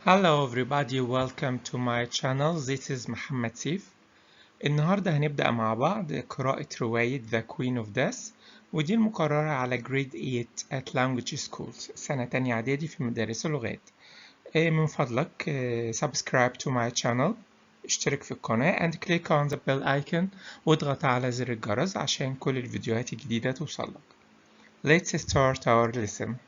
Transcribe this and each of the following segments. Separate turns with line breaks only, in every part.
Hello everybody, welcome to my channel. This is محمد سيف. النهاردة هنبدأ مع بعض قراءة رواية The Queen of Death، ودي المقررة على Grade 8 at Language Schools، سنة تانية إعدادي في مدارس اللغات. من فضلك subscribe to my channel، اشترك في القناة and click on the bell icon واضغط على زر الجرس عشان كل الفيديوهات الجديدة توصلك. Let's start our lesson.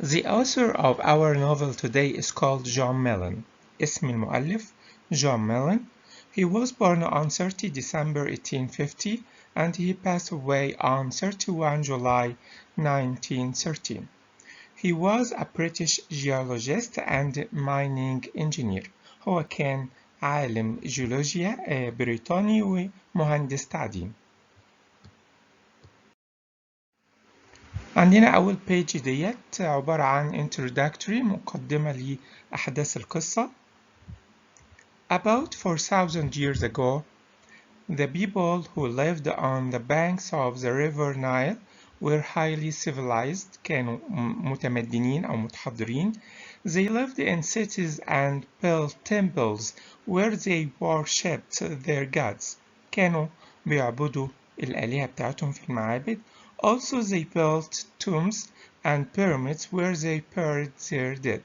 The author of our novel today is called John Mellon. اسم المؤلف John Mellon. He was born on 30 December 1850 and he passed away on 31 July 1913. He was a British geologist and mining engineer. هو كان عالم جيولوجيا بريطاني ومهندس تعدين. عندنا أول بيج ديت عبارة عن introductory مقدمة لأحداث القصة. About 4,000 years ago, the people who lived on the banks of the river Nile were highly civilized. كانوا متمدنين أو متحضرين. They lived in cities and built temples where they worshipped their gods. كانوا بيعبدوا الآلهة بتاعتهم في المعابد. Also they built tombs and pyramids where they buried their dead.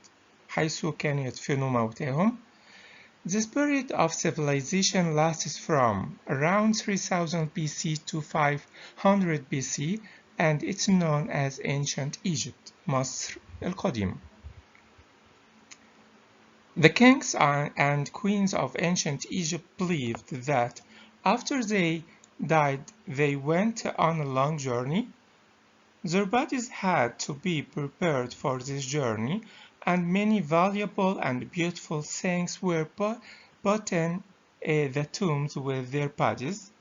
حيث كانوا يدفنوا موتاهم. This period of civilization lasts from around 3000 BC to 500 BC and it's known as Ancient Egypt, مصر القديمة. The kings and queens of ancient Egypt believed that after they died they went on a long journey. Their bodies had to be prepared for this journey and many valuable and beautiful things were put in the tombs with their bodies.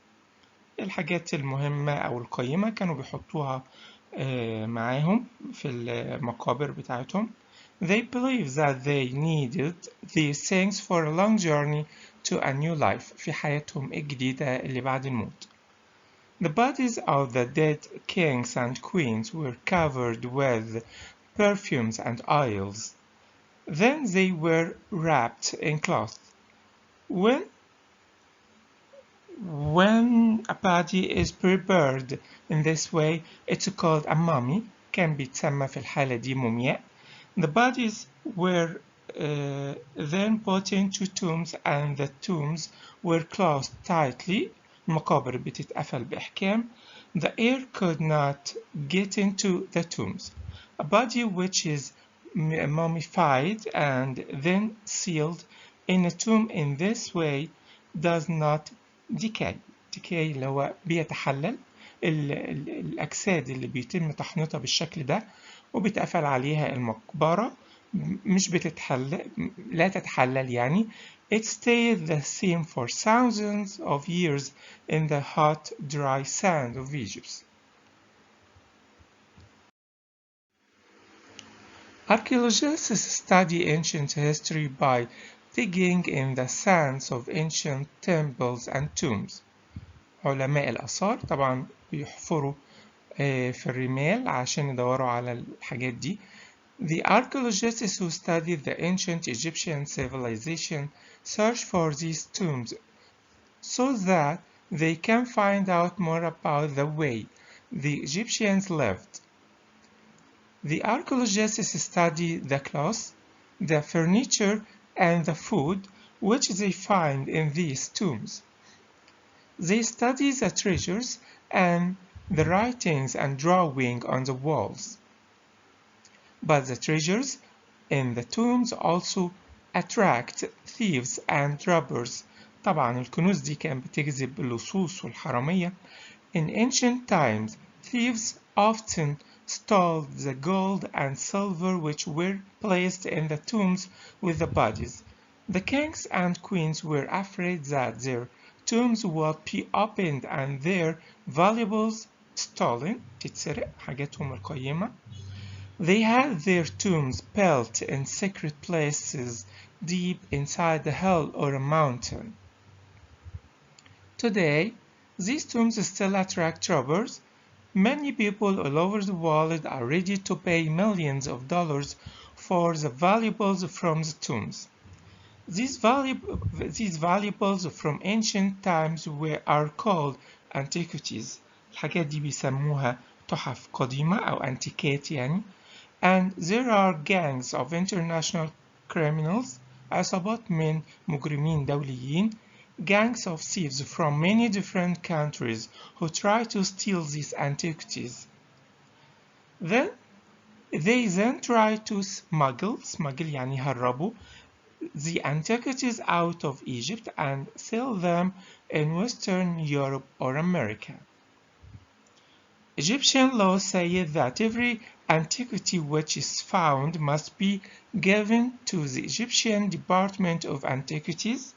الحاجات المهمة أو القيمة كانوا بيحطوها معاهم في المقابر بتاعتهم. They believed that they needed these things for a long journey to a new life في حياتهم الجديدة اللي بعد الموت. The bodies of the dead kings and queens were covered with perfumes and oils. Then they were wrapped in cloth. When a body is prepared in this way, it's called a mummy. كان بيتسمى في الحالة دي مومياء. The bodies were then put into tombs and the tombs were closed tightly. المقابر بتتقفل بإحكام. The air could not get into the tombs. A body which is mummified and then sealed in a tomb in this way does not decay. Decay اللي هو بيتحلل. الأجساد اللي بيتم تحنيطها بالشكل ده وبيتقفل عليها المقبرة مش بتتحلل، لا تتحلل يعني. It stayed the same for thousands of years in the hot, dry sand of Egypt. Archaeologists study ancient history by digging in the sands of ancient temples and tombs. علماء الآثار طبعا بيحفروا في الرمال عشان يدوروا على الحاجات دي. The archaeologists who studied the ancient Egyptian civilization search for these tombs so that they can find out more about the way the Egyptians lived. The archaeologists study the clothes, the furniture, and the food which they find in these tombs. They study the treasures and the writings and drawing on the walls. But the treasures in the tombs also attract thieves and robbers. طبعا الكنوز دي كانت بتجذب اللصوص والحرامية. In ancient times, thieves often stole the gold and silver which were placed in the tombs with the bodies. The kings and queens were afraid that their tombs would be opened and their valuables stolen. تتسرق حاجاتهم القيمة. They had their tombs built in secret places deep inside a hill or a mountain. Today, these tombs still attract robbers. Many people all over the world are ready to pay millions of dollars for the valuables from the tombs. These valuables from ancient times are called antiquities. الحاجات دي بيسموها تحف قديمة أو أنتيكات يعني. And there are gangs of international criminals, عصابات من مجرمين دوليين, gangs of thieves from many different countries who try to steal these antiquities. They then try to smuggle يعني هربوا the antiquities out of Egypt and sell them in Western Europe or America. Egyptian law says that every antiquity which is found must be given to the Egyptian Department of Antiquities.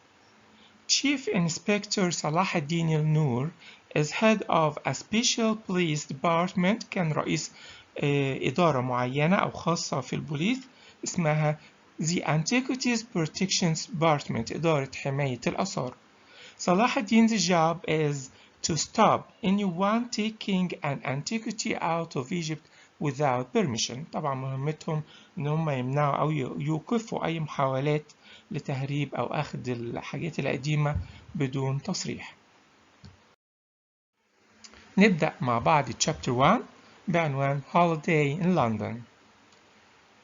Chief Inspector Salah ad-Din al-Nur is head of a special police department. كان رئيس إدارة معينة أو خاصة في البوليس اسمها The Antiquities Protection Department, إدارة حماية الآثار. Salah ad-Din's job is to stop anyone taking an antiquity out of Egypt without permission. طبعا مهمتهم إن هم يمنعوا أو يوقفوا أي محاولات لتهريب أو أخذ الحاجات القديمة بدون تصريح. نبدأ مع بعض Chapter 1 بعنوان Holiday in London.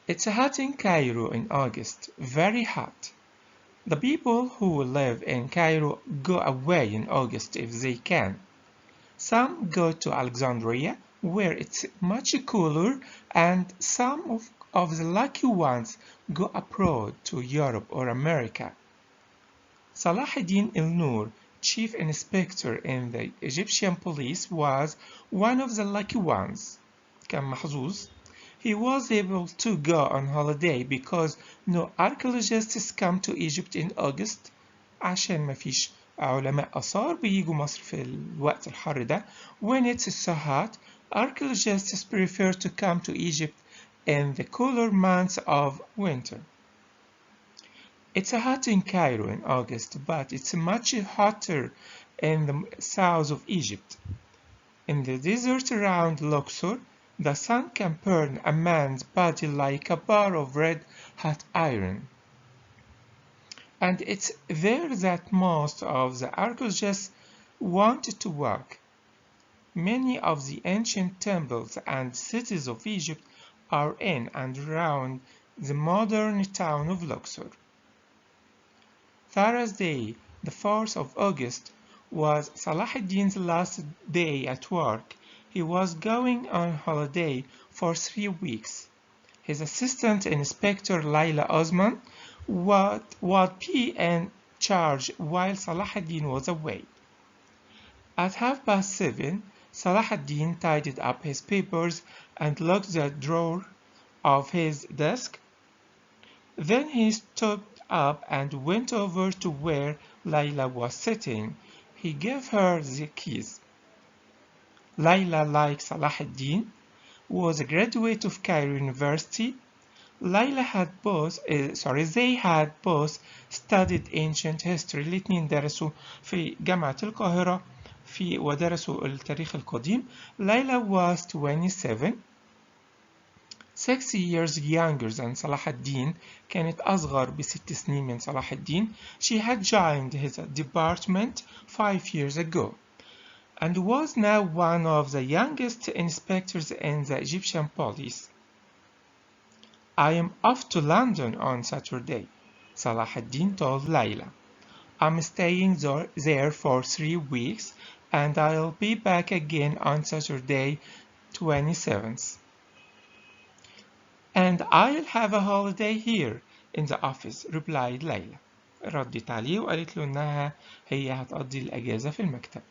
It's hot in Cairo in August, very hot. The people who live in Cairo go away in August if they can. Some go to Alexandria, where it's much cooler, and some of the lucky ones go abroad to Europe or America. Salah ad-Din al-Nur, chief inspector in the Egyptian police, was one of the lucky ones. كان محظوظ. He was able to go on holiday because no archaeologists come to Egypt in August عشان ما فيش علماء آثار بيجوا مصر في الوقت الحر ده. When it's so hot, archaeologists prefer to come to Egypt in the cooler months of winter. It's hot in Cairo in August, but it's much hotter in the south of Egypt. In the desert around Luxor, the sun can burn a man's body like a bar of red-hot iron. And it's there that most of the archaeologists wanted to work. Many of the ancient temples and cities of Egypt are in and around the modern town of Luxor. Thursday, the 4th of August, was Salah ad-Din's last day at work. He was going on holiday for 3 weeks. His assistant inspector Layla Osman would be in charge while Salah ad-Din was away. At 7:30, Salah ad-Din tidied up his papers and locked the drawer of his desk. Then he stood up and went over to where Layla was sitting. He gave her the keys. Layla, like Salah ad-Din, was a graduate of Cairo University. They had both studied ancient history. الاتنين درسوا في جامعة القاهرة ودرسوا التاريخ القديم. Layla was 27, 6 years younger than Salah ad-Din. كانت أصغر ب6 سنين من صلاح الدين. She had joined his department 5 years ago and was now one of the youngest inspectors in the Egyptian police. I am off to London on Saturday, Salah ad-Din told Layla. I'm staying there for 3 weeks and I'll be back again on Saturday 27th. And I'll have a holiday here in the office, replied Layla. ردت عليه وقالت له إنها هي هتقضي الأجازة في المكتب.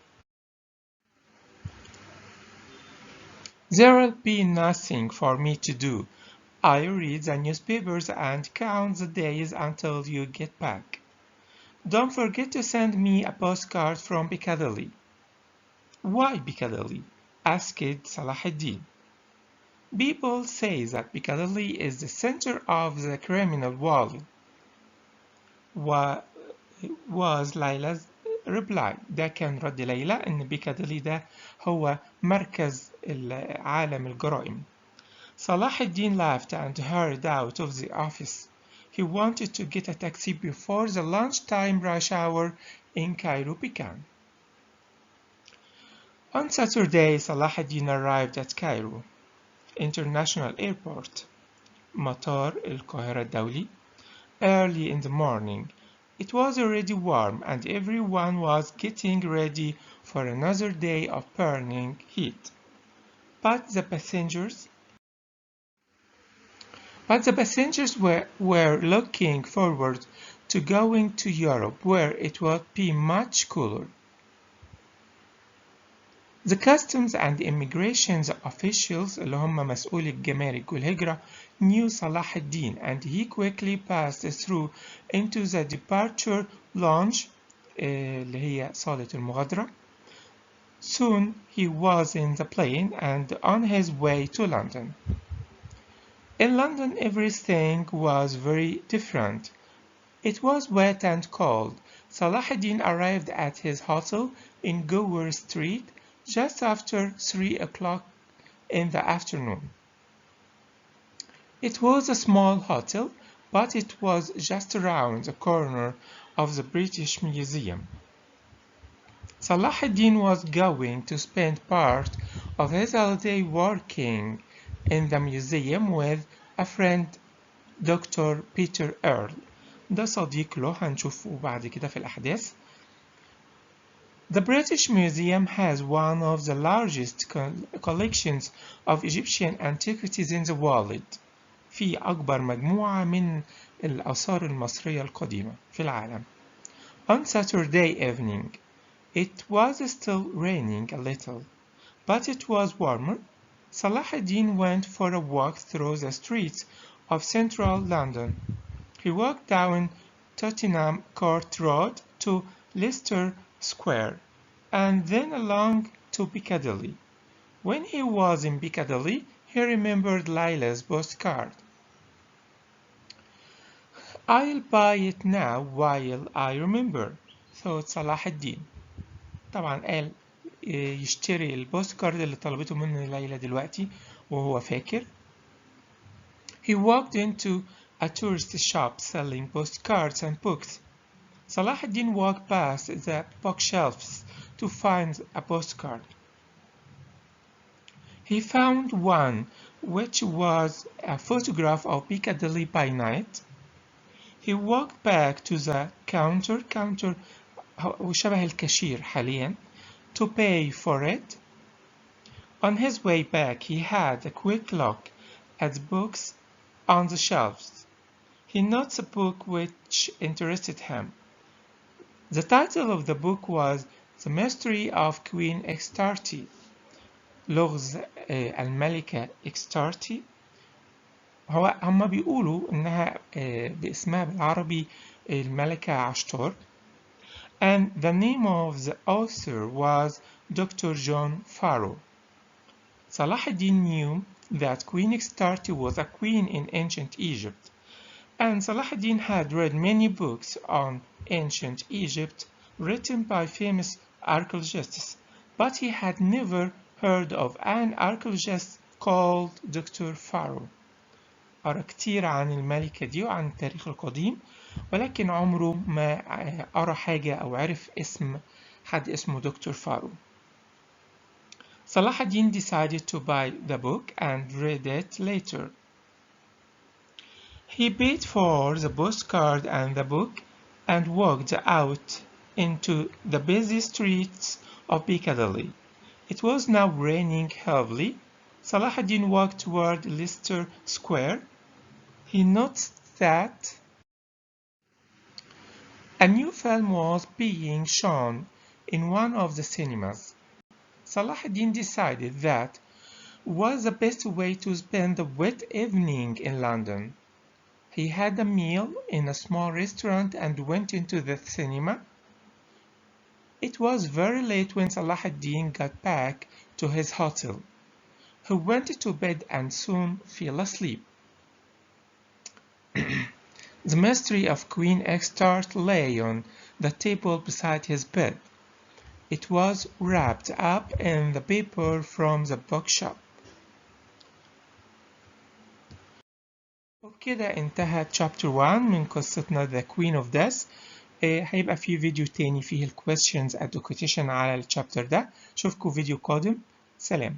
There'll be nothing for me to do. I read the newspapers and count the days until you get back. Don't forget to send me a postcard from Piccadilly. Why Piccadilly? Asked Salah ad-Din. People say that Piccadilly is the center of the criminal world. Was Layla's reply. ده كان رد ليلى إن بيكاديلي ده هو مركز عالم الجرائم. Salah ad-Din laughed and hurried out of the office. He wanted to get a taxi before the lunchtime rush hour in Cairo began. On Saturday, Salah ad-Din arrived at Cairo International Airport, مطار القاهرة الدولي, early in the morning. It was already warm and everyone was getting ready for another day of burning heat. But the passengers were looking forward to going to Europe where it would be much cooler. The customs and immigration officials اللي هم مسؤولي الجمارك والهجرة knew Salah ad-Din and he quickly passed through into the departure lounge اللي هي صالة المغادرة. Soon he was in the plane and on his way to London. In London everything was very different. It was wet and cold. Salah ad-Din arrived at his hotel in Gower Street just after 3 o'clock in the afternoon. It was a small hotel, but it was just around the corner of the British Museum. Salah ad-Din was going to spend part of his holiday working in the museum with a friend, Dr. Peter Earle. ده صديق له هنشوفه بعد كده في الأحداث. The British Museum has one of the largest collections of Egyptian antiquities in the world. في أكبر مجموعة من الآثار المصرية القديمة في العالم. On Saturday evening, it was still raining a little, but it was warmer. Salah ad-Din went for a walk through the streets of central London. He walked down Tottenham Court Road to Leicester Square, and then along to Piccadilly. When he was in Piccadilly, he remembered Layla's postcard. I'll buy it now while I remember, thought Salah ad-Din. طبعا قال يشتري البوستكارد اللي طلبته منه ليلى دلوقتي وهو فاكر. He walked into a tourist shop selling postcards and books. Salah ad-Din walked past the bookshelves to find a postcard. He found one which was a photograph of Piccadilly by night. He walked back to the counter وشبه الكاشير حاليا to pay for it. On his way back he had a quick look at the books on the shelves. He noticed a book which interested him. The title of the book was The Mystery of Queen Extarti. لغز الملكة إكستارتي. هم بيقولوا إنها باسمها بالعربي الملكة عشتار. And the name of the author was Dr. John Farrow. Salah ad-Din knew that Queen Extarti was a queen in ancient Egypt, and Salah ad-Din had read many books on ancient Egypt written by famous archaeologists, but he had never heard of an archaeologist called Dr. Farrow. قرأ كتير عن الملكة دي وعن التاريخ القديم، ولكن عمره ما قرأ حاجة أو عرف اسم حد اسمه دكتور فارو. Salah ad-Din decided to buy the book and read it later. He paid for the postcard and the book and walked out into the busy streets of Piccadilly. It was now raining heavily. Salah ad-Din walked toward Leicester Square. He noticed that a new film was being shown in one of the cinemas. Salah ad-Din decided that was the best way to spend the wet evening in London. He had a meal in a small restaurant and went into the cinema. It was very late when Salah ad-Din got back to his hotel. He went to bed and soon fell asleep. The mystery of Queen Extart lay on the table beside his bed. It was wrapped up in the paper from the bookshop. كده انتهى chapter 1 من قصتنا The Queen of Death. هيبقى في فيديو تاني فيه ال questions and quotation على الشابتر ده. أشوفكم فيديو قادم. سلام.